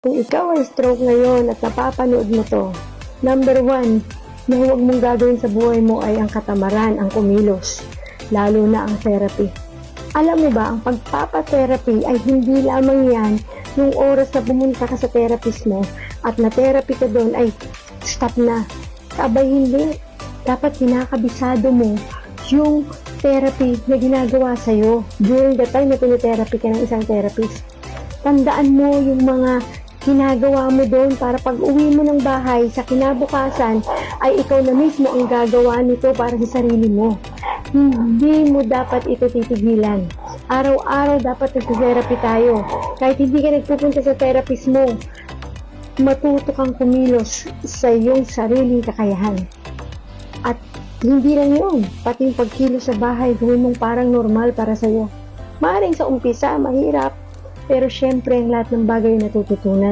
Kung ikaw ay stroke ngayon at napapanood mo to, number 1 na huwag mong gagawin sa buhay mo ay ang katamaran, ang kumilos, lalo na ang therapy. Alam mo ba, ang pagpapatherapy ay hindi lamang yan nung oras na pumunta ka sa therapist mo at na-therapy ka doon ay stop na. Abay hindi. Dapat kinakabisado mo yung therapy na ginagawa sa'yo during the time na pinitherapy ka ng isang therapist. Tandaan mo yung mga ginagawa mo doon para pag uwi mo ng bahay sa kinabukasan ay ikaw na mismo ang gagawa nito para sa sarili mo. Hindi mo dapat ito titigilan. Araw-araw dapat nag-therapy tayo. Kahit hindi ka nagpupunta sa therapist mo, matuto kang kumilos sa iyong sariling kakayahan. At hindi lang yun, pati yung pagkilos sa bahay, gawin mong parang normal para sa'yo. Maaaring sa umpisa, mahirap, pero syempre ang lahat ng bagay natututunan.